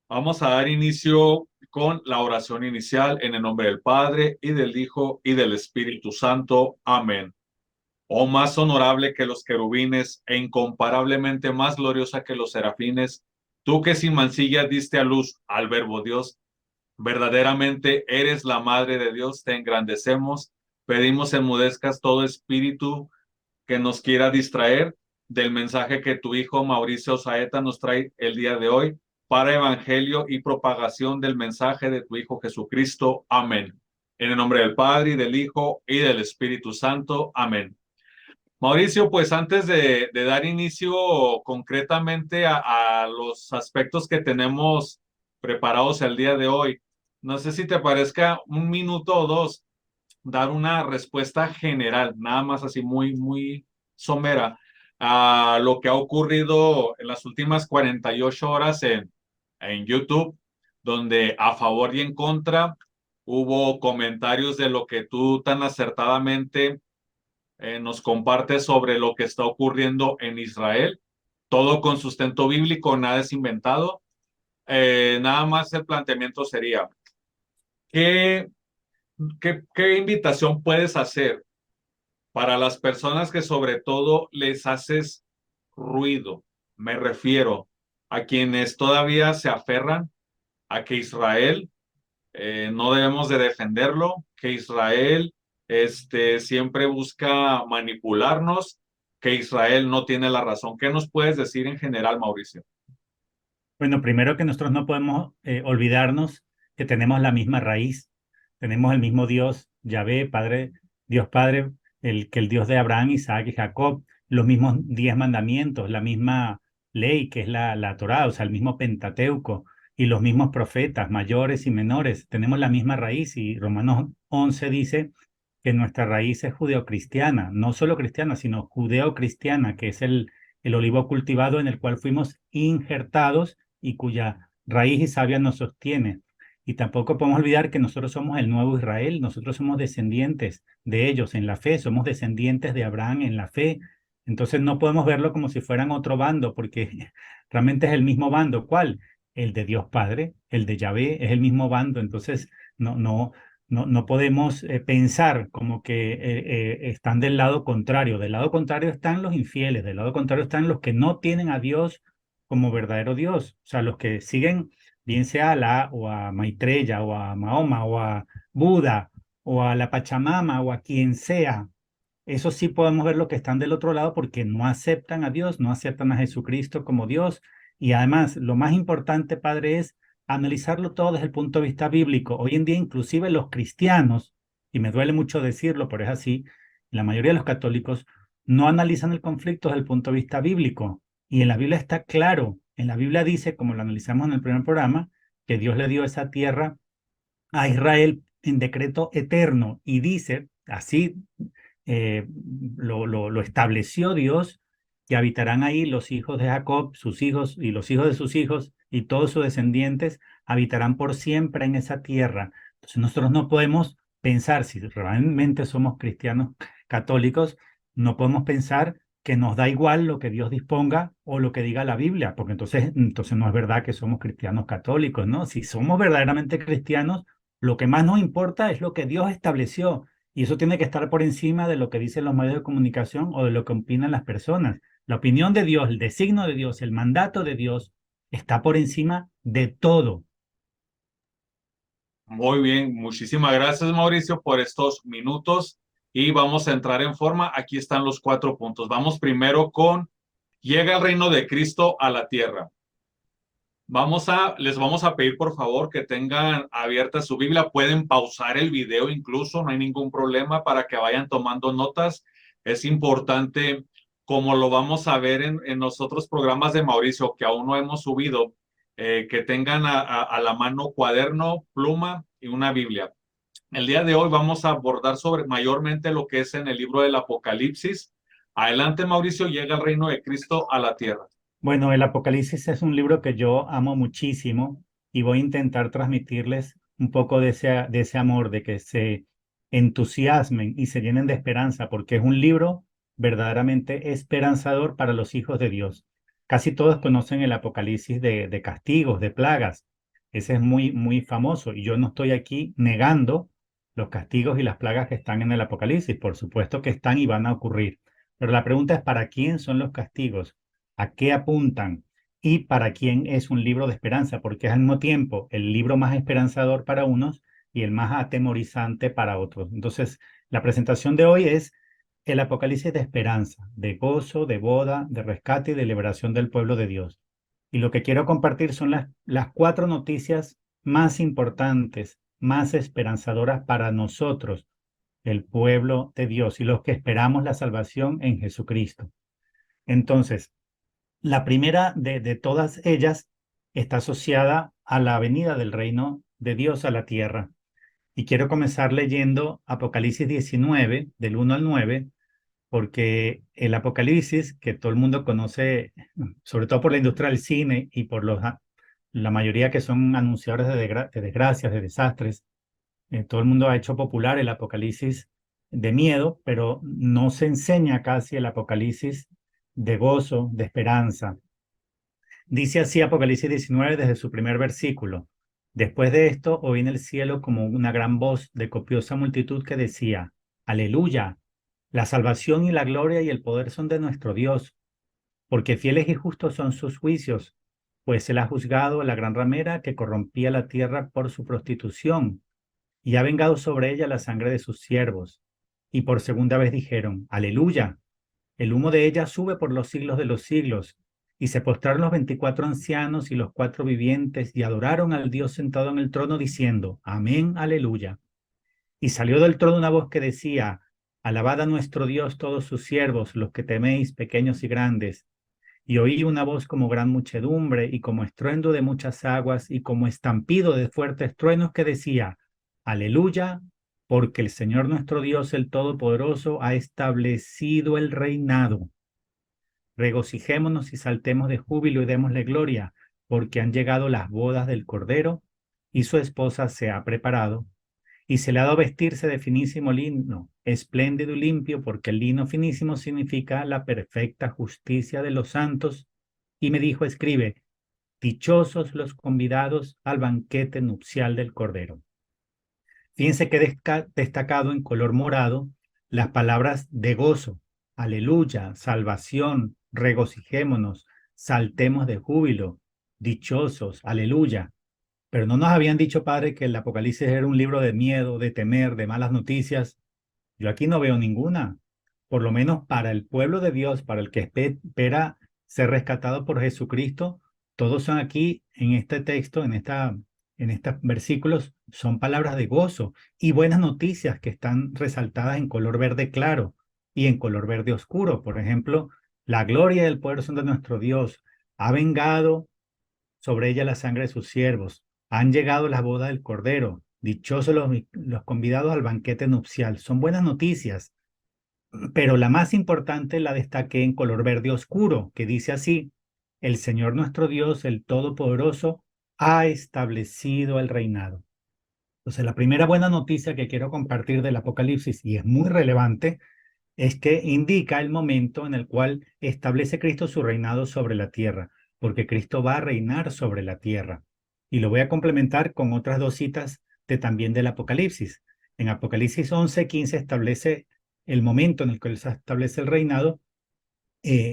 Vamos a dar inicio con la oración inicial en el nombre del Padre y del Hijo y del Espíritu Santo. Amén. Oh, más honorable que los querubines e incomparablemente más gloriosa que los serafines, tú que sin mancilla diste a luz al Verbo Dios, verdaderamente eres la Madre de Dios, te engrandecemos, pedimos enmudezcas todo espíritu que nos quiera distraer del mensaje que tu hijo Mauricio Saeta nos trae el día de hoy para evangelio y propagación del mensaje de tu hijo Jesucristo. Amén. En el nombre del Padre y del Hijo y del Espíritu Santo. Amén. Mauricio, pues antes de dar inicio concretamente a los aspectos que tenemos preparados el día de hoy, no sé si te parezca un minuto o dos dar una respuesta general, nada más así muy somera, a lo que ha ocurrido en las últimas 48 horas en YouTube, donde a favor y en contra hubo comentarios de lo que tú tan acertadamente nos compartes sobre lo que está ocurriendo en Israel, todo con sustento bíblico, nada es inventado. Nada más el planteamiento sería, ¿qué, qué invitación puedes hacer para las personas que sobre todo les haces ruido? Me refiero a quienes todavía se aferran a que Israel no debemos de defenderlo, que Israel siempre busca manipularnos, que Israel no tiene la razón. ¿Qué nos puedes decir en general, Mauricio? Bueno, primero que nosotros no podemos olvidarnos que tenemos la misma raíz, tenemos el mismo Dios, Yahvé, Padre, Dios Padre, el Dios de Abraham, Isaac y Jacob, los mismos 10 mandamientos, la misma ley que es la Torá, o sea, el mismo Pentateuco, y los mismos profetas, mayores y menores, tenemos la misma raíz, y Romanos 11 dice que nuestra raíz es judeocristiana, no solo cristiana, sino judeocristiana, que es el olivo cultivado en el cual fuimos injertados y cuya raíz y savia nos sostiene. Y tampoco podemos olvidar que nosotros somos el nuevo Israel, nosotros somos descendientes de ellos en la fe, somos descendientes de Abraham en la fe. Entonces no podemos verlo como si fueran otro bando, porque realmente es el mismo bando. ¿Cuál? El de Dios Padre, el de Yahvé, es el mismo bando. Entonces no podemos pensar como que están del lado contrario. Del lado contrario están los infieles, del lado contrario están los que no tienen a Dios como verdadero Dios. O sea, los que siguen, bien sea a Alá o a Maitreya o a Mahoma o a Buda o a la Pachamama o a quien sea, eso sí podemos ver los que están del otro lado porque no aceptan a Dios, no aceptan a Jesucristo como Dios. Y además, lo más importante, Padre, es analizarlo todo desde el punto de vista bíblico. Hoy en día, inclusive los cristianos, y me duele mucho decirlo, pero es así, la mayoría de los católicos no analizan el conflicto desde el punto de vista bíblico. Y en la Biblia está claro, en la Biblia dice, como lo analizamos en el primer programa, que Dios le dio esa tierra a Israel en decreto eterno y dice, así eh, lo estableció Dios, que habitarán ahí los hijos de Jacob, sus hijos y los hijos de sus hijos y todos sus descendientes habitarán por siempre en esa tierra. Entonces nosotros no podemos pensar, si realmente somos cristianos católicos, no podemos pensar que nos da igual lo que Dios disponga o lo que diga la Biblia, porque entonces no es verdad que somos cristianos católicos, ¿no? Si somos verdaderamente cristianos, lo que más nos importa es lo que Dios estableció y eso tiene que estar por encima de lo que dicen los medios de comunicación o de lo que opinan las personas. La opinión de Dios, el designio de Dios, el mandato de Dios está por encima de todo. Muy bien, muchísimas gracias, Mauricio, por estos minutos y vamos a entrar en forma. Aquí están los 4 puntos. Vamos primero con llega el reino de Cristo a la tierra. Les vamos a pedir por favor que tengan abierta su Biblia. Pueden pausar el video incluso, no hay ningún problema para que vayan tomando notas. Es importante, como lo vamos a ver en los otros programas de Mauricio que aún no hemos subido, que tengan a la mano cuaderno, pluma y una Biblia. El día de hoy vamos a abordar sobre mayormente lo que es en el libro del Apocalipsis. Adelante, Mauricio, llega el reino de Cristo a la tierra. Bueno, el Apocalipsis es un libro que yo amo muchísimo y voy a intentar transmitirles un poco de ese amor, de que se entusiasmen y se llenen de esperanza, porque es un libro verdaderamente esperanzador para los hijos de Dios. Casi todos conocen el Apocalipsis de castigos, de plagas, Ese es muy, muy famoso. Y yo no estoy aquí negando los castigos y las plagas que están en el Apocalipsis. Por supuesto que están y van a ocurrir. Pero la pregunta es, ¿para quién son los castigos? ¿A qué apuntan? ¿Y para quién es un libro de esperanza? Porque es al mismo tiempo el libro más esperanzador para unos y el más atemorizante para otros. Entonces, la presentación de hoy es el Apocalipsis de esperanza, de gozo, de boda, de rescate y de liberación del pueblo de Dios. Y lo que quiero compartir son las cuatro noticias más importantes, más esperanzadoras para nosotros, el pueblo de Dios y los que esperamos la salvación en Jesucristo. Entonces, la primera de todas ellas está asociada a la venida del reino de Dios a la tierra. Y quiero comenzar leyendo Apocalipsis 19, del 1 al 9, porque el Apocalipsis, que todo el mundo conoce, sobre todo por la industria del cine y por la mayoría que son anunciadores de desgracias, de desastres, todo el mundo ha hecho popular el Apocalipsis de miedo, pero no se enseña casi el Apocalipsis de gozo, de esperanza. Dice así Apocalipsis 19 desde su primer versículo. Después de esto oí en el cielo como una gran voz de copiosa multitud que decía, Aleluya, la salvación y la gloria y el poder son de nuestro Dios, porque fieles y justos son sus juicios, pues él ha juzgado a la gran ramera que corrompía la tierra por su prostitución, y ha vengado sobre ella la sangre de sus siervos. Y por segunda vez dijeron, Aleluya, el humo de ella sube por los siglos de los siglos. Y se postraron los 24 ancianos y los cuatro vivientes y adoraron al Dios sentado en el trono diciendo, Amén, aleluya. Y salió del trono una voz que decía, Alabad a nuestro Dios todos sus siervos, los que teméis, pequeños y grandes. Y oí una voz como gran muchedumbre y como estruendo de muchas aguas y como estampido de fuertes truenos que decía, Aleluya, porque el Señor nuestro Dios, el Todopoderoso, ha establecido el reinado. Regocijémonos y saltemos de júbilo y démosle gloria, porque han llegado las bodas del Cordero y su esposa se ha preparado. Y se le ha dado vestirse de finísimo lino, espléndido y limpio, porque el lino finísimo significa la perfecta justicia de los santos. Y me dijo, escribe, dichosos los convidados al banquete nupcial del Cordero. Fíjense que destacado en color morado las palabras de gozo, aleluya, salvación, regocijémonos, saltemos de júbilo, dichosos, aleluya. Pero no nos habían dicho, Padre, que el Apocalipsis era un libro de miedo, de temer, de malas noticias. Yo aquí no veo ninguna. Por lo menos para el pueblo de Dios, para el que espera ser rescatado por Jesucristo, todos son aquí en este texto, en estos versículos, son palabras de gozo y buenas noticias que están resaltadas en color verde claro y en color verde oscuro. Por ejemplo, la gloria y el poder son de nuestro Dios. Ha vengado sobre ella la sangre de sus siervos. Han llegado las bodas del Cordero. Dichosos los convidados al banquete nupcial. Son buenas noticias, pero la más importante la destaqué en color verde oscuro, que dice así, el Señor nuestro Dios, el Todopoderoso, ha establecido el reinado. Entonces, la primera buena noticia que quiero compartir del Apocalipsis, y es muy relevante, es que indica el momento en el cual establece Cristo su reinado sobre la tierra, porque Cristo va a reinar sobre la tierra. Y lo voy a complementar con otras dos citas también del Apocalipsis. En Apocalipsis 11:15 establece el momento en el que se establece el reinado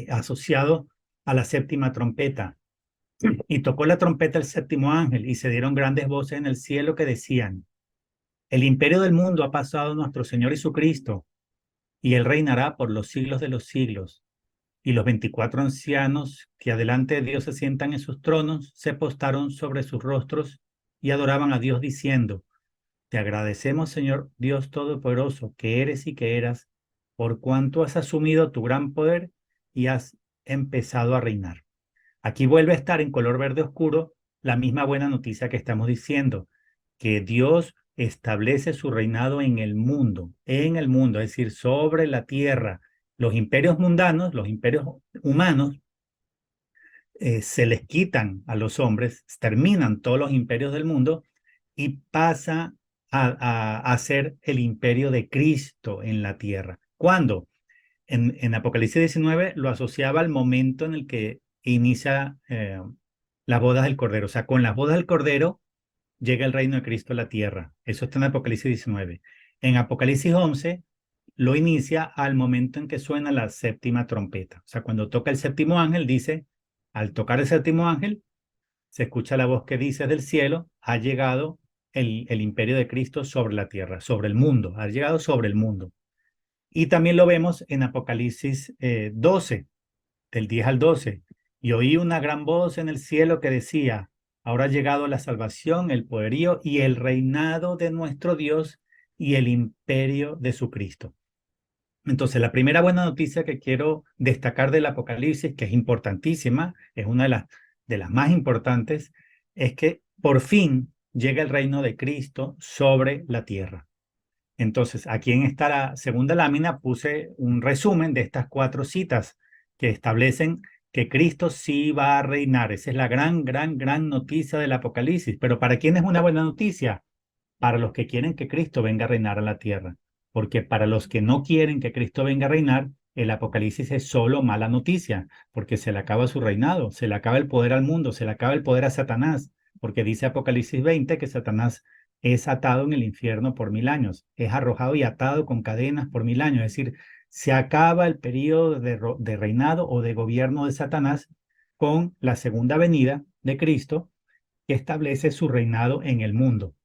asociado a la séptima trompeta. Y tocó la trompeta el séptimo ángel y se dieron grandes voces en el cielo que decían, el imperio del mundo ha pasado a nuestro Señor Jesucristo y él reinará por los siglos de los siglos. Y los 24 ancianos que adelante de Dios se sientan en sus tronos, se postraron sobre sus rostros y adoraban a Dios diciendo, te agradecemos, Señor Dios Todopoderoso, que eres y que eras, por cuanto has asumido tu gran poder y has empezado a reinar. Aquí vuelve a estar en color verde oscuro la misma buena noticia que estamos diciendo, que Dios establece su reinado en el mundo, es decir, sobre la tierra. Los imperios mundanos, los imperios humanos, se les quitan a los hombres, terminan todos los imperios del mundo y pasa a ser el imperio de Cristo en la tierra. ¿Cuándo? En Apocalipsis 19 lo asociaba al momento en el que inicia las bodas del Cordero. O sea, con las bodas del Cordero llega el reino de Cristo a la tierra. Eso está en Apocalipsis 19. En Apocalipsis 11 lo inicia al momento en que suena la séptima trompeta. O sea, cuando toca el séptimo ángel, dice, al tocar el séptimo ángel, se escucha la voz que dice del cielo, ha llegado el imperio de Cristo sobre la tierra, sobre el mundo, ha llegado sobre el mundo. Y también lo vemos en Apocalipsis 12, del 10 al 12. Y oí una gran voz en el cielo que decía, ahora ha llegado la salvación, el poderío y el reinado de nuestro Dios y el imperio de su Cristo. Entonces, la primera buena noticia que quiero destacar del Apocalipsis, que es importantísima, es una de las más importantes, es que por fin llega el reino de Cristo sobre la tierra. Entonces, aquí en esta segunda lámina puse un resumen de estas 4 citas que establecen que Cristo sí va a reinar. Esa es la gran noticia del Apocalipsis. Pero ¿para quién es una buena noticia? Para los que quieren que Cristo venga a reinar a la tierra. Porque para los que no quieren que Cristo venga a reinar, el Apocalipsis es solo mala noticia, porque se le acaba su reinado, se le acaba el poder al mundo, se le acaba el poder a Satanás, porque dice Apocalipsis 20 que Satanás es atado en el infierno por 1000 años, es arrojado y atado con cadenas por 1000 años, es decir, se acaba el periodo de reinado o de gobierno de Satanás con la segunda venida de Cristo, que establece su reinado en el mundo.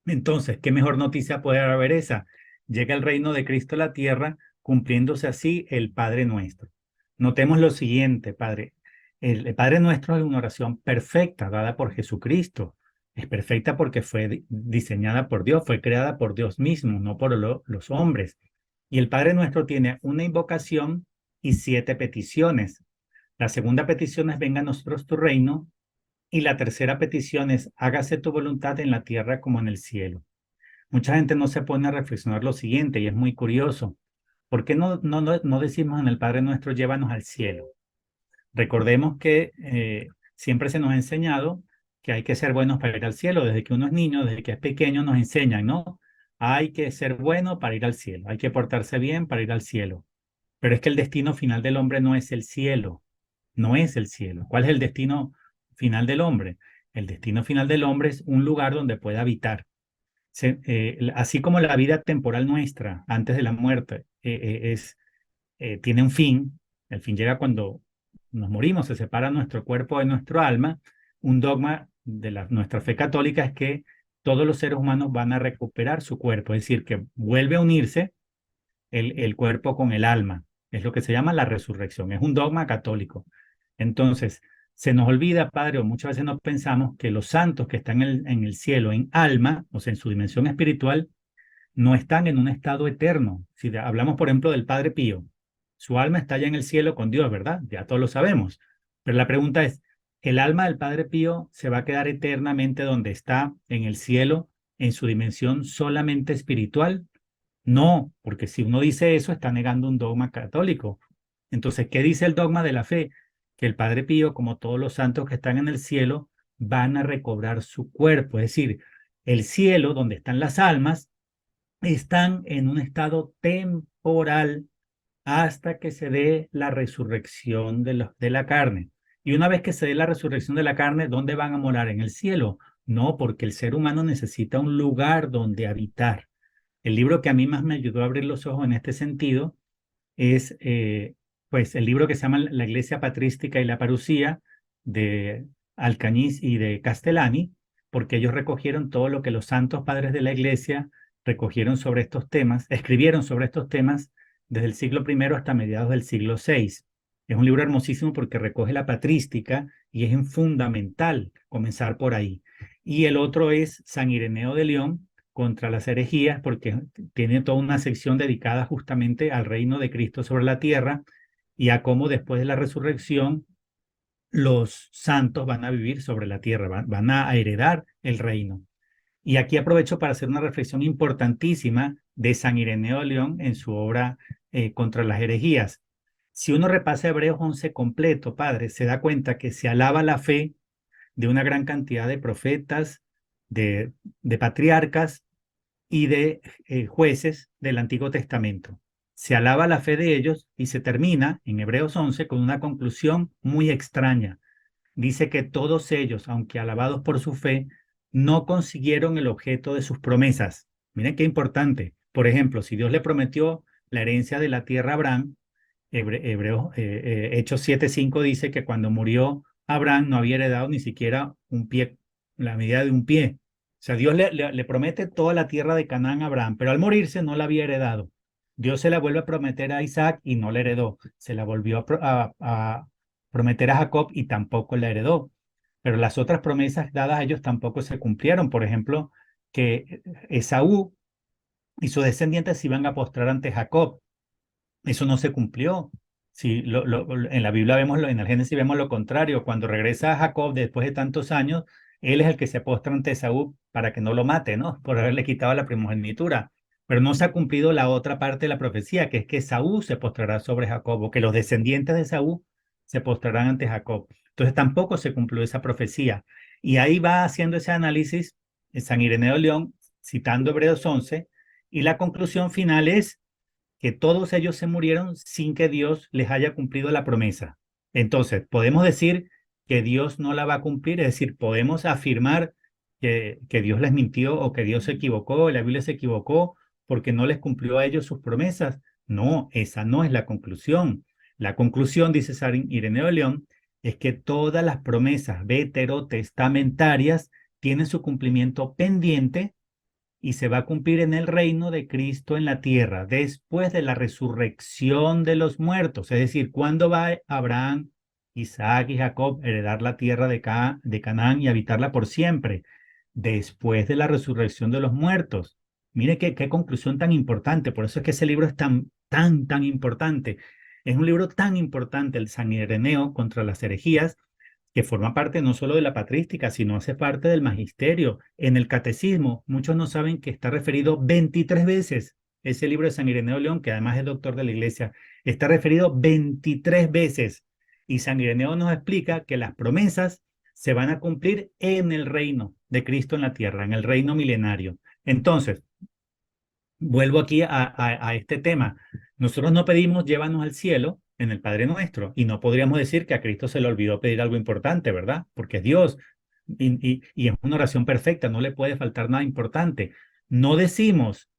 Entonces, ¿qué mejor noticia puede haber esa? Llega el reino de Cristo a la tierra, cumpliéndose así el Padre Nuestro. Notemos lo siguiente, Padre. El Padre Nuestro es una oración perfecta, dada por Jesucristo. Es perfecta porque fue diseñada por Dios, fue creada por Dios mismo, no por los hombres. Y el Padre Nuestro tiene una invocación y 7 peticiones. La segunda petición es: venga a nosotros tu reino. Y la tercera petición es: hágase tu voluntad en la tierra como en el cielo. Mucha gente no se pone a reflexionar lo siguiente, y es muy curioso. ¿Por qué no decimos en el Padre Nuestro, llévanos al cielo? Recordemos que siempre se nos ha enseñado que hay que ser buenos para ir al cielo. Desde que uno es niño, desde que es pequeño, nos enseñan, ¿no? Hay que ser bueno para ir al cielo, hay que portarse bien para ir al cielo. Pero es que el destino final del hombre no es el cielo, no es el cielo. ¿Cuál es el destino final del hombre? El destino final del hombre es un lugar donde pueda habitar. Así como la vida temporal nuestra antes de la muerte tiene un fin, el fin llega cuando nos morimos, se separa nuestro cuerpo de nuestro alma. Un dogma de nuestra fe católica es que todos los seres humanos van a recuperar su cuerpo, es decir, que vuelve a unirse el cuerpo con el alma. Es lo que se llama la resurrección. Es un dogma católico. Entonces, se nos olvida, Padre, o muchas veces no pensamos que los santos que están en el cielo, en alma, o sea, en su dimensión espiritual, no están en un estado eterno. Si hablamos, por ejemplo, del Padre Pío, su alma está ya en el cielo con Dios, ¿verdad? Ya todos lo sabemos. Pero la pregunta es, ¿el alma del Padre Pío se va a quedar eternamente donde está, en el cielo, en su dimensión solamente espiritual? No, porque si uno dice eso, está negando un dogma católico. Entonces, ¿qué dice el dogma de la fe? Que el Padre Pío, como todos los santos que están en el cielo, van a recobrar su cuerpo. Es decir, el cielo, donde están las almas, están en un estado temporal hasta que se dé la resurrección de la carne. Y una vez que se dé la resurrección de la carne, ¿dónde van a morar? ¿En el cielo? No, porque el ser humano necesita un lugar donde habitar. El libro que a mí más me ayudó a abrir los ojos en este sentido es pues el libro que se llama La Iglesia Patrística y la Parucía, de Alcañiz y de Castellani, porque ellos recogieron todo lo que los santos padres de la Iglesia recogieron sobre estos temas, escribieron sobre estos temas desde el siglo I hasta mediados del siglo VI. Es un libro hermosísimo porque recoge la patrística y es fundamental comenzar por ahí. Y el otro es San Ireneo de León contra las herejías, porque tiene toda una sección dedicada justamente al reino de Cristo sobre la tierra y a cómo después de la resurrección los santos van a vivir sobre la tierra, van a heredar el reino. Y aquí aprovecho para hacer una reflexión importantísima de San Ireneo de León en su obra contra las herejías. Si uno repasa Hebreos 11 completo, Padre, se da cuenta que se alaba la fe de una gran cantidad de profetas, de patriarcas y de jueces del Antiguo Testamento. Se alaba la fe de ellos y se termina en Hebreos 11 con una conclusión muy extraña. Dice que todos ellos, aunque alabados por su fe, no consiguieron el objeto de sus promesas. Miren qué importante. Por ejemplo, si Dios le prometió la herencia de la tierra a Abraham, Hechos 7:5 dice que cuando murió Abraham no había heredado ni siquiera un pie, la medida de un pie. O sea, Dios le promete toda la tierra de Canaán a Abraham, pero al morirse no la había heredado. Dios se la vuelve a prometer a Isaac y no la heredó. Se la volvió a prometer a Jacob y tampoco la heredó. Pero las otras promesas dadas a ellos tampoco se cumplieron. Por ejemplo, que Esaú y sus descendientes se iban a postrar ante Jacob. Eso no se cumplió. Sí, en la Biblia vemos, en el Génesis vemos lo contrario. Cuando regresa Jacob después de tantos años, él es el que se postra ante Esaú para que no lo mate, ¿no? Por haberle quitado la primogenitura. Pero no se ha cumplido la otra parte de la profecía, que es que Esaú se postrará sobre Jacob, o que los descendientes de Esaú se postrarán ante Jacob. Entonces tampoco se cumplió esa profecía. Y ahí va haciendo ese análisis San Ireneo de León, citando Hebreos 11, y la conclusión final es que todos ellos se murieron sin que Dios les haya cumplido la promesa. Entonces, podemos decir que Dios no la va a cumplir, es decir, podemos afirmar que Dios les mintió o que Dios se equivocó, la Biblia se equivocó porque no les cumplió a ellos sus promesas. No, esa no es la conclusión. La conclusión, dice San Ireneo de León, es que todas las promesas veterotestamentarias tienen su cumplimiento pendiente y se va a cumplir en el reino de Cristo en la tierra, después de la resurrección de los muertos. Es decir, ¿cuándo va Abraham, Isaac y Jacob a heredar la tierra de Canaán y habitarla por siempre? Después de la resurrección de los muertos. Mire qué conclusión tan importante. Por eso es que ese libro es tan importante. Es un libro tan importante, el San Ireneo contra las herejías, que forma parte no solo de la patrística, sino hace parte del magisterio. En el catecismo, muchos no saben que está referido 23 veces. Ese libro de San Ireneo de León, que además es doctor de la Iglesia, está referido 23 veces. Y San Ireneo nos explica que las promesas se van a cumplir en el reino de Cristo en la tierra, en el reino milenario. Entonces, vuelvo aquí a este tema. Nosotros no pedimos llévanos al cielo en el Padre Nuestro y no podríamos decir que a Cristo se le olvidó pedir algo importante, ¿verdad? Porque es Dios y es una oración perfecta, no le puede faltar nada importante. No decimos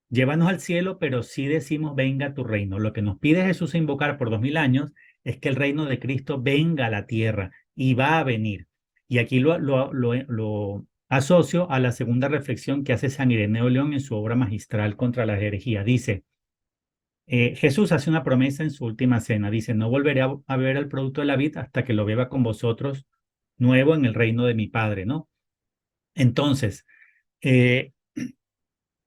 llévanos al cielo, pero sí decimos venga a tu reino. Lo que nos pide Jesús a invocar por 2000 años es que el reino de Cristo venga a la tierra y va a venir. Y aquí lo asocio a la segunda reflexión que hace San Ireneo de León en su obra magistral contra la herejía. Dice, Jesús hace una promesa en su última cena. Dice, no volveré a beber el producto de la vid hasta que lo beba con vosotros nuevo en el reino de mi Padre, ¿no? Entonces, eh,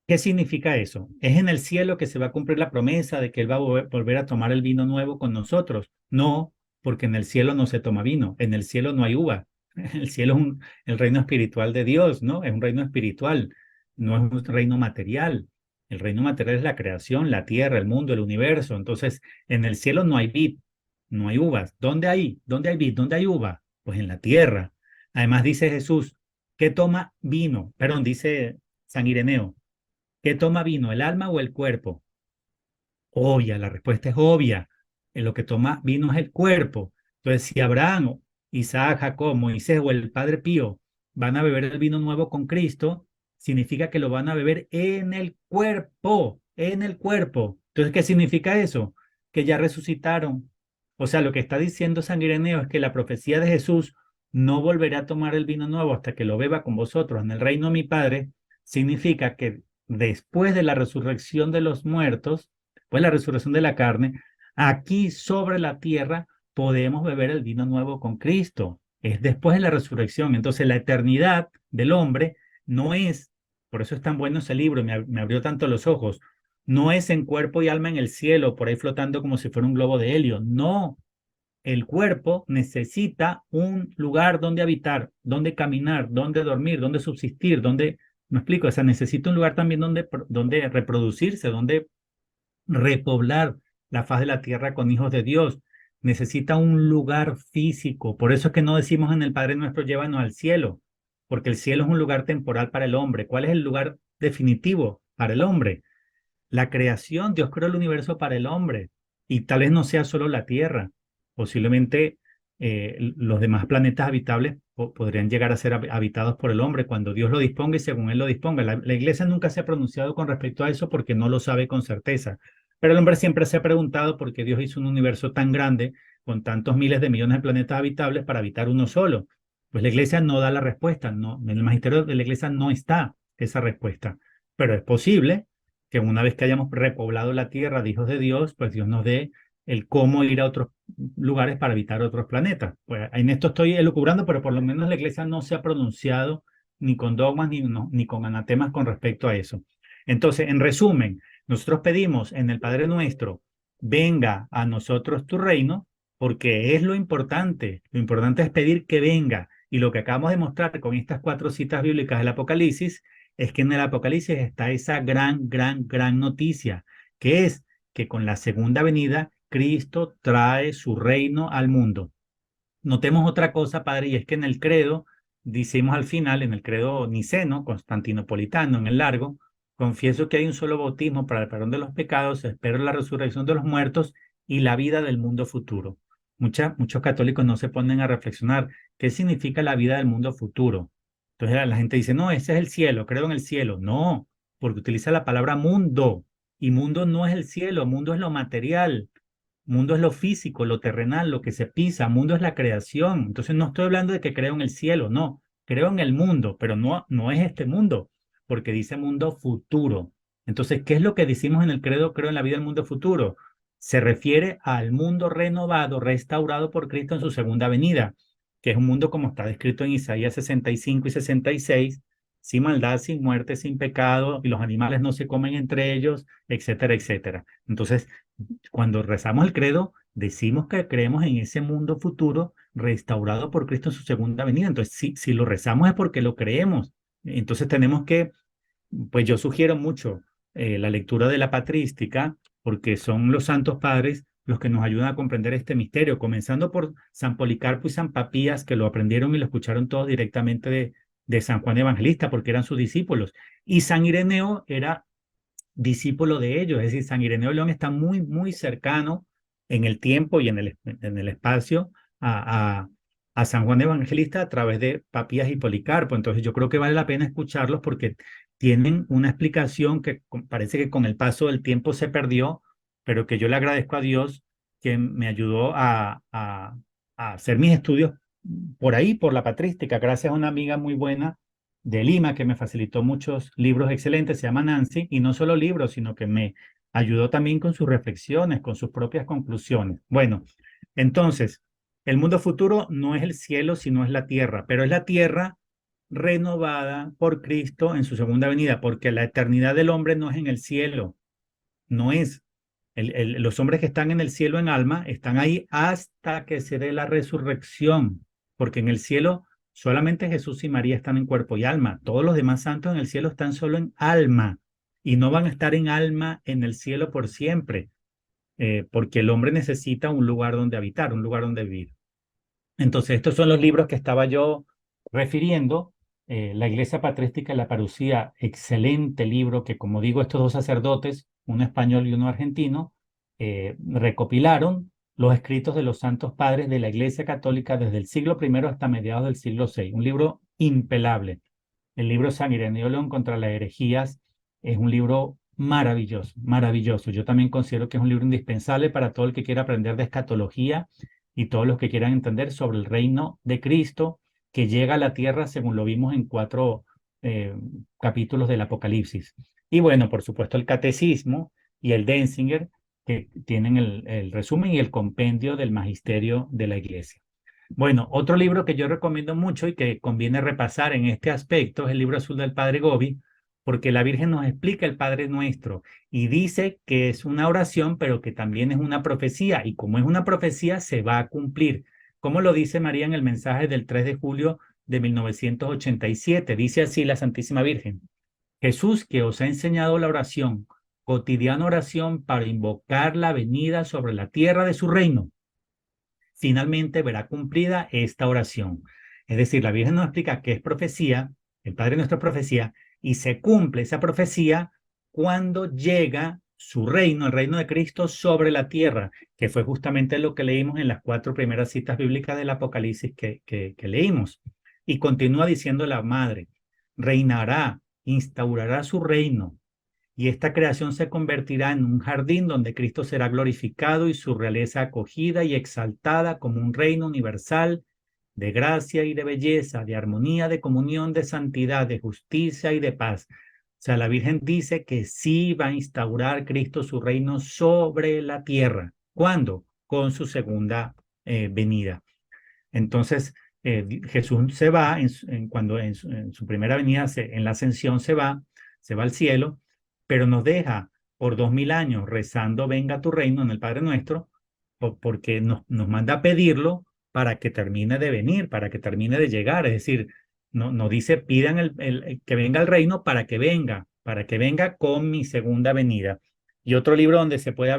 ¿qué significa eso? ¿Es en el cielo que se va a cumplir la promesa de que Él va a volver a tomar el vino nuevo con nosotros? No, porque en el cielo no se toma vino, en el cielo no hay uva. El cielo es el reino espiritual de Dios, ¿no? Es un reino espiritual, no es un reino material. El reino material es la creación, la tierra, el mundo, el universo. Entonces, en el cielo no hay vid, no hay uvas. ¿Dónde hay? ¿Dónde hay vid? ¿Dónde hay uva? Pues en la tierra. Además dice Jesús, ¿qué toma vino? Perdón, dice San Ireneo. ¿Qué toma vino, el alma o el cuerpo? Obvia, la respuesta es obvia. En lo que toma vino es el cuerpo. Entonces, si Abraham, Isaac, Jacob, Moisés o el Padre Pío van a beber el vino nuevo con Cristo, significa que lo van a beber en el cuerpo, en el cuerpo. Entonces, ¿qué significa eso? Que ya resucitaron. O sea, lo que está diciendo San Ireneo es que la profecía de Jesús no volverá a tomar el vino nuevo hasta que lo beba con vosotros en el reino de mi Padre, significa que después de la resurrección de los muertos, después de la resurrección de la carne, aquí sobre la tierra podemos beber el vino nuevo con Cristo. Es después de la resurrección. Entonces la eternidad del hombre no es, por eso es tan bueno ese libro, me abrió tanto los ojos, no es en cuerpo y alma en el cielo, por ahí flotando como si fuera un globo de helio. No, el cuerpo necesita un lugar donde habitar, donde caminar, donde dormir, donde subsistir, donde, me explico, o sea, necesita un lugar también donde reproducirse, donde repoblar la faz de la tierra con hijos de Dios. Necesita un lugar físico. Por eso es que no decimos en el Padre Nuestro, llévanos al cielo, porque el cielo es un lugar temporal para el hombre. ¿Cuál es el lugar definitivo para el hombre? La creación. Dios creó el universo para el hombre y tal vez no sea solo la tierra, posiblemente los demás planetas habitables podrían llegar a ser habitados por el hombre cuando Dios lo disponga y según Él lo disponga. La iglesia nunca se ha pronunciado con respecto a eso porque no lo sabe con certeza. Pero el hombre siempre se ha preguntado por qué Dios hizo un universo tan grande con tantos miles de millones de planetas habitables para habitar uno solo. Pues la iglesia no da la respuesta, no, en el magisterio de la iglesia no está esa respuesta. Pero es posible que una vez que hayamos repoblado la tierra de hijos de Dios, pues Dios nos dé el cómo ir a otros lugares para habitar otros planetas. Pues en esto estoy elucubrando, pero por lo menos la iglesia no se ha pronunciado ni con dogmas ni con anatemas con respecto a eso. Entonces, en resumen, nosotros pedimos en el Padre Nuestro, venga a nosotros tu reino, porque es lo importante. Lo importante es pedir que venga. Y lo que acabamos de mostrar con estas 4 citas bíblicas del Apocalipsis es que en el Apocalipsis está esa gran noticia, que es que con la segunda venida Cristo trae su reino al mundo. Notemos otra cosa, Padre, y es que en el credo, decimos al final, en el credo niceno, constantinopolitano, en el largo, confieso que hay un solo bautismo para el perdón de los pecados, espero la resurrección de los muertos y la vida del mundo futuro. Muchos católicos no se ponen a reflexionar qué significa la vida del mundo futuro. Entonces la gente dice, no, ese es el cielo, creo en el cielo. No, porque utiliza la palabra mundo, y mundo no es el cielo, mundo es lo material. Mundo es lo físico, lo terrenal, lo que se pisa. Mundo es la creación. Entonces no estoy hablando de que creo en el cielo, no. Creo en el mundo, pero no es este mundo, porque dice mundo futuro. Entonces, ¿qué es lo que decimos en el credo? Creo en la vida del mundo futuro. Se refiere al mundo renovado, restaurado por Cristo en su segunda venida, que es un mundo como está descrito en Isaías 65 y 66, sin maldad, sin muerte, sin pecado, y los animales no se comen entre ellos, etcétera, etcétera. Entonces, cuando rezamos el credo, decimos que creemos en ese mundo futuro restaurado por Cristo en su segunda venida. Entonces, si lo rezamos es porque lo creemos. Entonces tenemos que, pues yo sugiero mucho la lectura de la patrística, porque son los santos padres los que nos ayudan a comprender este misterio, comenzando por San Policarpo y San Papías, que lo aprendieron y lo escucharon todos directamente de San Juan Evangelista, porque eran sus discípulos. Y San Ireneo era discípulo de ellos, es decir, San Ireneo de León está muy cercano en el tiempo y en el espacio a San Juan Evangelista a través de Papías y Policarpo. Entonces yo creo que vale la pena escucharlos porque tienen una explicación que parece que con el paso del tiempo se perdió, pero que yo le agradezco a Dios que me ayudó a hacer mis estudios por ahí, por la patrística, gracias a una amiga muy buena de Lima, que me facilitó muchos libros excelentes, se llama Nancy, y no solo libros, sino que me ayudó también con sus reflexiones, con sus propias conclusiones. Bueno, entonces, el mundo futuro no es el cielo, sino es la tierra, pero es la tierra renovada por Cristo en su segunda venida, porque la eternidad del hombre no es en el cielo, no es. Los hombres que están en el cielo en alma están ahí hasta que se dé la resurrección, porque en el cielo solamente Jesús y María están en cuerpo y alma. Todos los demás santos en el cielo están solo en alma y no van a estar en alma en el cielo por siempre, porque el hombre necesita un lugar donde habitar, un lugar donde vivir. Entonces, estos son los libros que estaba yo refiriendo. La Iglesia Patrística de la Parucía, excelente libro que, como digo, estos 2 sacerdotes, uno español y uno argentino, recopilaron los escritos de los santos padres de la Iglesia Católica desde el siglo I hasta mediados del siglo VI. Un libro impelable. El libro San Ireneo León contra las herejías es un libro maravilloso, maravilloso. Yo también considero que es un libro indispensable para todo el que quiera aprender de escatología y todos los que quieran entender sobre el reino de Cristo que llega a la tierra, según lo vimos en 4 capítulos del Apocalipsis. Y bueno, por supuesto, el Catecismo y el Denzinger, que tienen el resumen y el compendio del magisterio de la Iglesia. Bueno, otro libro que yo recomiendo mucho y que conviene repasar en este aspecto es el libro azul del Padre Gobi, porque la Virgen nos explica el Padre Nuestro y dice que es una oración, pero que también es una profecía, y como es una profecía, se va a cumplir. Como lo dice María en el mensaje del 3 de julio de 1987. Dice así la Santísima Virgen: Jesús, que os ha enseñado la oración, cotidiana oración para invocar la venida sobre la tierra de su reino, finalmente verá cumplida esta oración. Es decir, la Virgen nos explica qué es profecía, el Padre Nuestro es profecía, y se cumple esa profecía cuando llega su reino, el reino de Cristo sobre la tierra, que fue justamente lo que leímos en las 4 primeras citas bíblicas del Apocalipsis que leímos. Y continúa diciendo la madre, reinará, instaurará su reino, y esta creación se convertirá en un jardín donde Cristo será glorificado y su realeza acogida y exaltada como un reino universal de gracia y de belleza, de armonía, de comunión, de santidad, de justicia y de paz. O sea, la Virgen dice que sí va a instaurar Cristo su reino sobre la tierra. ¿Cuándo? Con su segunda venida. Entonces, Jesús se va, cuando en su primera venida, en la ascensión se va al cielo, pero nos deja por 2000 años rezando venga tu reino en el Padre Nuestro, porque nos manda a pedirlo para que termine de venir, para que termine de llegar. Es decir, nos dice pidan que venga el reino para que venga con mi segunda venida. Y otro libro donde se puede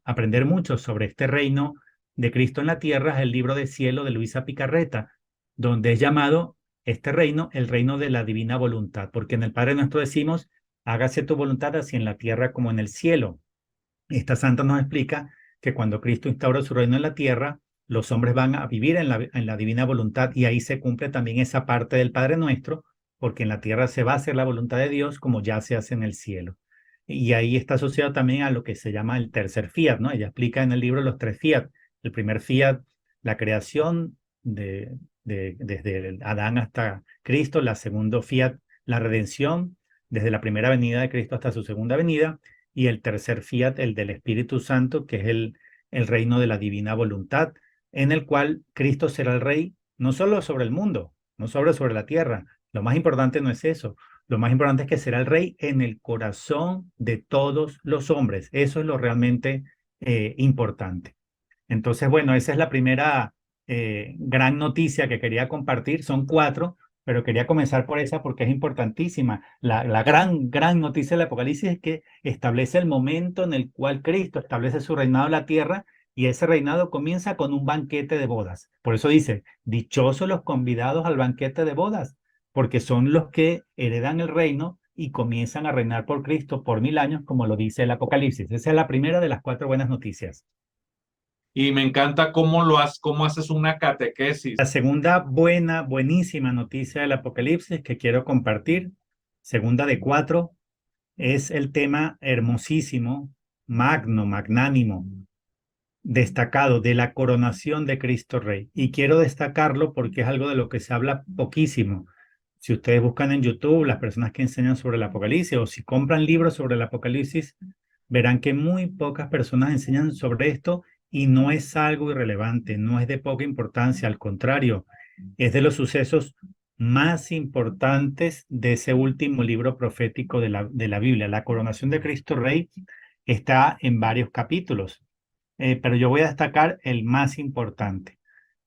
aprender mucho sobre este reino de Cristo en la tierra es el libro de Cielo de Luisa Picarreta, donde es llamado este reino el reino de la divina voluntad, porque en el Padre Nuestro decimos, hágase tu voluntad así en la tierra como en el cielo. Esta santa nos explica que cuando Cristo instaura su reino en la tierra, los hombres van a vivir en la divina voluntad y ahí se cumple también esa parte del Padre Nuestro, porque en la tierra se va a hacer la voluntad de Dios como ya se hace en el cielo. Y ahí está asociado también a lo que se llama el tercer fiat, ¿no? Ella explica en el libro los tres fiat. El primer fiat, la creación desde Adán hasta Cristo. La segundo fiat, la redención desde la primera venida de Cristo hasta su segunda venida. Y el tercer fiat, el del Espíritu Santo, que es el reino de la divina voluntad, en el cual Cristo será el rey no solo sobre el mundo, no solo sobre la tierra. Lo más importante no es eso. Lo más importante es que será el rey en el corazón de todos los hombres. Eso es lo realmente importante. Entonces, bueno, esa es la primera gran noticia que quería compartir. Son cuatro, pero quería comenzar por esa porque es importantísima. La gran noticia del Apocalipsis es que establece el momento en el cual Cristo establece su reinado en la tierra y ese reinado comienza con un banquete de bodas. Por eso dice, dichosos los convidados al banquete de bodas, porque son los que heredan el reino y comienzan a reinar por Cristo por 1000 años, como lo dice el Apocalipsis. Esa es la primera de las cuatro buenas noticias. Y me encanta cómo haces una catequesis. La segunda buenísima noticia del Apocalipsis que quiero compartir, segunda de cuatro, es el tema hermosísimo, magnánimo, destacado de la coronación de Cristo Rey. Y quiero destacarlo porque es algo de lo que se habla poquísimo. Si ustedes buscan en YouTube las personas que enseñan sobre el Apocalipsis o si compran libros sobre el Apocalipsis, verán que muy pocas personas enseñan sobre esto y no es algo irrelevante, no es de poca importancia, al contrario, es de los sucesos más importantes de ese último libro profético de la Biblia. La coronación de Cristo Rey está en varios capítulos, pero yo voy a destacar el más importante,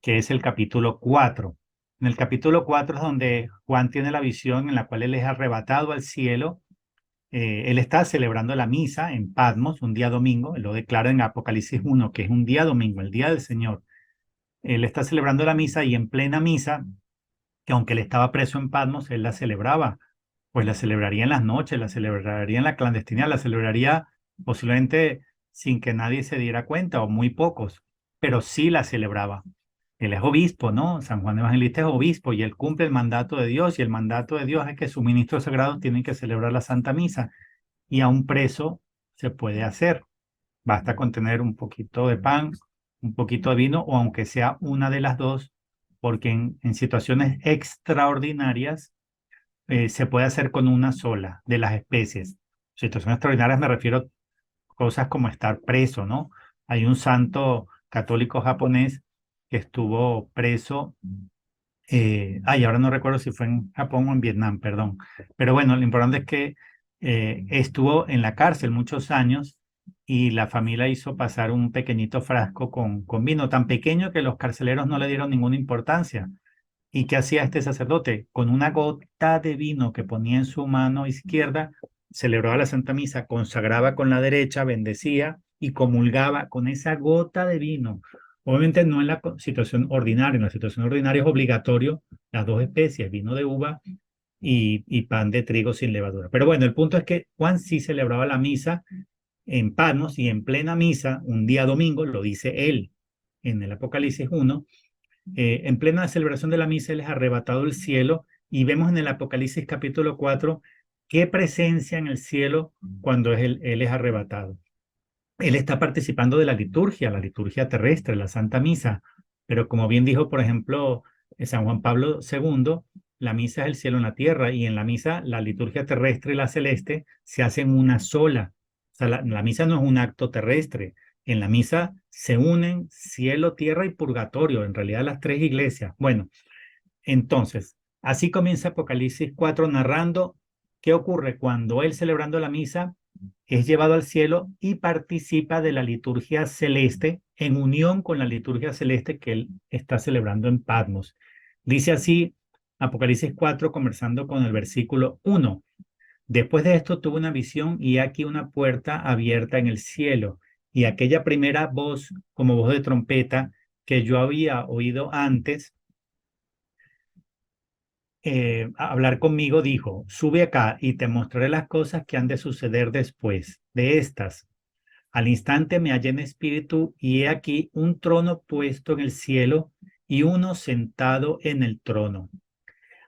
que es el capítulo 4. En el capítulo 4 es donde Juan tiene la visión en la cual él es arrebatado al cielo. Él está celebrando la misa en Patmos, un día domingo, él lo declara en Apocalipsis 1, que es un día domingo, el día del Señor. Él está celebrando la misa y en plena misa, que aunque él estaba preso en Patmos, él la celebraba, pues la celebraría en las noches, la celebraría en la clandestinidad, la celebraría posiblemente sin que nadie se diera cuenta o muy pocos, pero sí la celebraba. Él es obispo, ¿no? San Juan Evangelista es obispo y él cumple el mandato de Dios y el mandato de Dios es que sus ministros sagrados tienen que celebrar la Santa Misa y a un preso se puede hacer. Basta con tener un poquito de pan, un poquito de vino o aunque sea una de las dos, porque en situaciones extraordinarias se puede hacer con una sola de las especies. Situaciones extraordinarias me refiero a cosas como estar preso, ¿no? Hay un santo católico japonés que estuvo preso, ahora no recuerdo si fue en Japón o en Vietnam, perdón. Pero bueno, lo importante es que estuvo en la cárcel muchos años y la familia hizo pasar un pequeñito frasco con vino, tan pequeño que los carceleros no le dieron ninguna importancia. ¿Y qué hacía este sacerdote? Con una gota de vino que ponía en su mano izquierda, celebraba la Santa Misa, consagraba con la derecha, bendecía y comulgaba con esa gota de vino. Obviamente no en la situación ordinaria, en la situación ordinaria es obligatorio las dos especies, vino de uva y pan de trigo sin levadura. Pero bueno, el punto es que Juan sí celebraba la misa en Patmos y en plena misa, un día domingo, lo dice él en el Apocalipsis 1, En plena celebración de la misa, Él es arrebatado al cielo y vemos en el Apocalipsis capítulo 4 qué presencia en el cielo cuando él es arrebatado. Él está participando de la liturgia terrestre, la Santa Misa, pero como bien dijo, por ejemplo, San Juan Pablo II, la misa es el cielo en la tierra y en la misa la liturgia terrestre y la celeste se hacen una sola. O sea, la misa no es un acto terrestre. En la misa se unen cielo, tierra y purgatorio, en realidad las tres iglesias. Bueno, entonces, así comienza Apocalipsis 4 narrando qué ocurre cuando él celebrando la misa es llevado al cielo y participa de la liturgia celeste en unión con la liturgia celeste que él está celebrando en Patmos. Dice así Apocalipsis 4 conversando con el versículo 1. Después de esto tuve una visión y aquí una puerta abierta en el cielo y aquella primera voz como voz de trompeta que yo había oído antes a hablar conmigo, dijo, sube acá y te mostraré las cosas que han de suceder después de estas. Al instante me hallé en espíritu y he aquí un trono puesto en el cielo y uno sentado en el trono.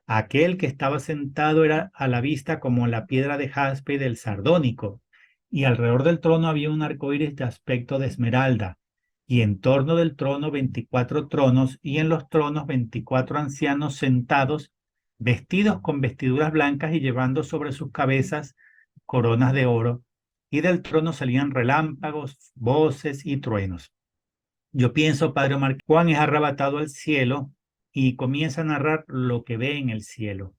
Aquel que estaba sentado era a la vista como la piedra de jaspe y del sardónico, y alrededor del trono había un arco iris de aspecto de esmeralda, y en torno del trono 24 tronos, y en los tronos 24 ancianos sentados, vestidos con vestiduras blancas y llevando sobre sus cabezas coronas de oro, y del trono salían relámpagos, voces y truenos. Yo pienso, Padre Omar, que Juan es arrebatado al cielo y comienza a narrar lo que ve en el cielo.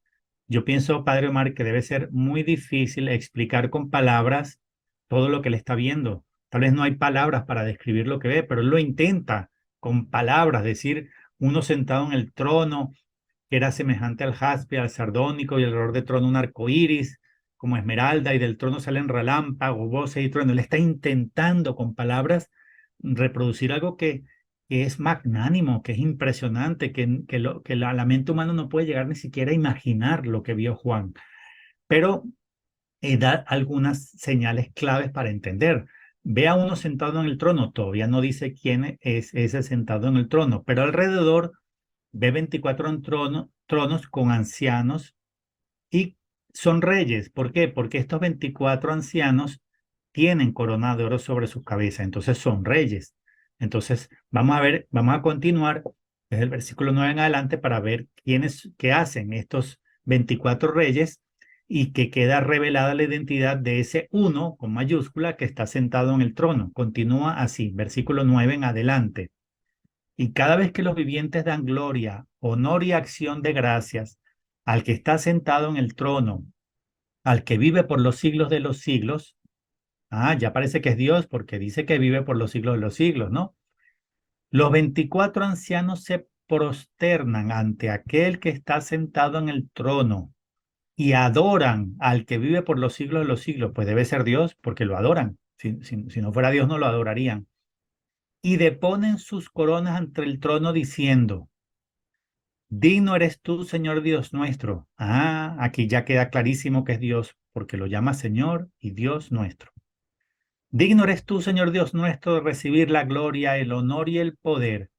Yo pienso, Padre Omar, que debe ser muy difícil explicar con palabras todo lo que él está viendo. Tal vez no hay palabras para describir lo que ve, pero él lo intenta con palabras, decir, uno sentado en el trono, que era semejante al jaspe, al sardónico, y alrededor del trono un arco iris, como esmeralda, y del trono salen relámpagos, voces y truenos. Él está intentando con palabras reproducir algo que es magnánimo, que es impresionante, que la mente humana no puede llegar ni siquiera a imaginar lo que vio Juan. Pero da algunas señales claves para entender. Ve a uno sentado en el trono, todavía no dice quién es ese sentado en el trono, pero alrededor ve 24 tronos con ancianos y son reyes. ¿Por qué? Porque estos 24 ancianos tienen corona de oro sobre sus cabezas, entonces son reyes. Entonces, vamos a ver, vamos a continuar desde el versículo 9 en adelante para ver qué hacen estos 24 reyes y que queda revelada la identidad de ese uno con mayúscula que está sentado en el trono. Continúa así, versículo 9 en adelante. Y cada vez que los vivientes dan gloria, honor y acción de gracias al que está sentado en el trono, al que vive por los siglos de los siglos, ya parece que es Dios porque dice que vive por los siglos de los siglos, ¿no? Los 24 ancianos se prosternan ante aquel que está sentado en el trono y adoran al que vive por los siglos de los siglos. Pues debe ser Dios porque lo adoran. Si no fuera Dios no lo adorarían. Y deponen sus coronas ante el trono diciendo, digno eres tú, Señor Dios nuestro. Aquí ya queda clarísimo que es Dios, porque lo llama Señor y Dios nuestro. Digno eres tú, Señor Dios nuestro, de recibir la gloria, el honor y el poder,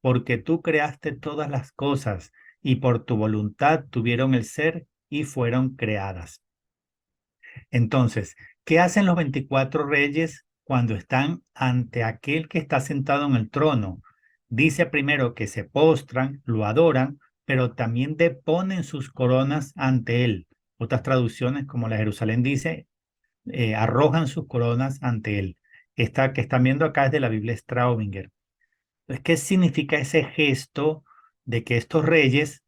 porque tú creaste todas las cosas y por tu voluntad tuvieron el ser y fueron creadas. Entonces, ¿qué hacen los 24 reyes cuando están ante aquel que está sentado en el trono? Dice primero que se postran, lo adoran, pero también deponen sus coronas ante él. Otras traducciones, como la Jerusalén dice, arrojan sus coronas ante él. Esta que están viendo acá es de la Biblia Straubinger. Entonces, ¿qué significa ese gesto de que estos reyes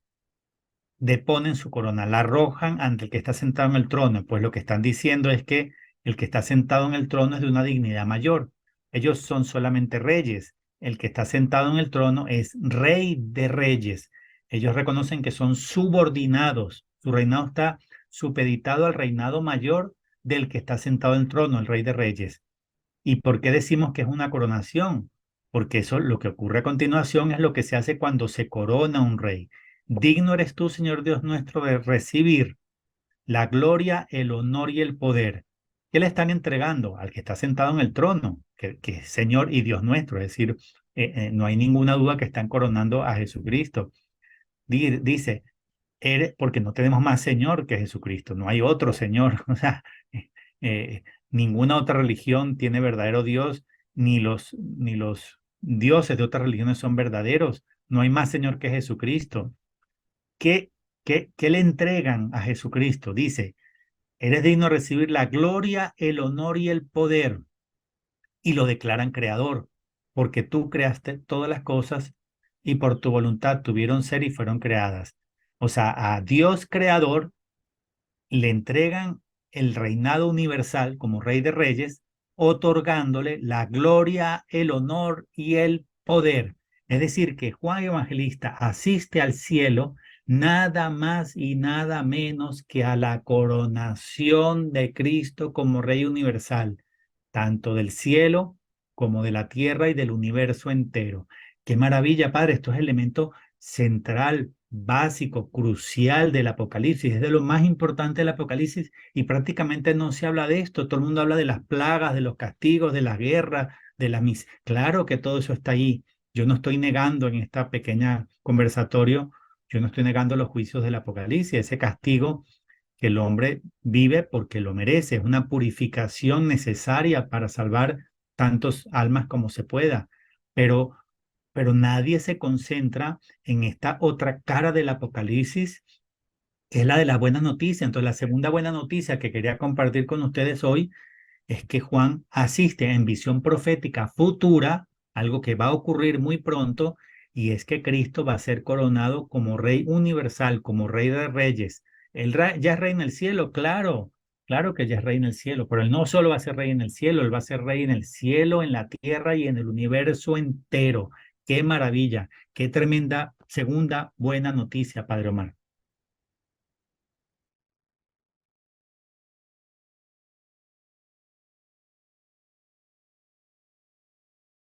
deponen su corona, la arrojan ante el que está sentado en el trono? Pues lo que están diciendo es que el que está sentado en el trono es de una dignidad mayor. Ellos son solamente reyes. El que está sentado en el trono es rey de reyes. Ellos reconocen que son subordinados. Su reinado está supeditado al reinado mayor del que está sentado en el trono, el rey de reyes. ¿Y por qué decimos que es una coronación? Porque eso, lo que ocurre a continuación es lo que se hace cuando se corona un rey. Digno eres tú, Señor Dios nuestro, de recibir la gloria, el honor y el poder. ¿Qué le están entregando? Al que está sentado en el trono, que es Señor y Dios nuestro, es decir, no hay ninguna duda que están coronando a Jesucristo. Dice, porque no tenemos más Señor que Jesucristo, no hay otro Señor. O sea, eh, ninguna otra religión tiene verdadero Dios, ni los dioses de otras religiones son verdaderos. No hay más Señor que Jesucristo. ¿Qué, qué le entregan a Jesucristo? Dice, eres digno de recibir la gloria, el honor y el poder, y lo declaran creador, porque tú creaste todas las cosas y por tu voluntad tuvieron ser y fueron creadas. O sea, a Dios creador le entregan el reinado universal como Rey de Reyes, otorgándole la gloria, el honor y el poder. Es decir, que Juan Evangelista asiste al cielo nada más y nada menos que a la coronación de Cristo como Rey universal, tanto del cielo como de la tierra y del universo entero. Qué maravilla, Padre, esto es elemento central, básico, crucial del Apocalipsis, es de lo más importante del Apocalipsis y prácticamente no se habla de esto, todo el mundo habla de las plagas, de los castigos, de la guerra, de la mis. Claro que todo eso está ahí. Yo no estoy negando en esta pequeña conversatorio, yo no estoy negando los juicios del Apocalipsis, ese castigo que el hombre vive porque lo merece, es una purificación necesaria para salvar tantos almas como se pueda, pero nadie se concentra en esta otra cara del Apocalipsis, que es la de las buenas noticias. Entonces, la segunda buena noticia que quería compartir con ustedes hoy es que Juan asiste en visión profética futura, algo que va a ocurrir muy pronto, y es que Cristo va a ser coronado como Rey universal, como Rey de Reyes. Ya es Rey en el cielo, claro, claro que ya es Rey en el cielo, pero Él no solo va a ser Rey en el cielo, Él va a ser Rey en el cielo, en la tierra y en el universo entero. ¡Qué maravilla! ¡Qué tremenda segunda buena noticia, Padre Omar!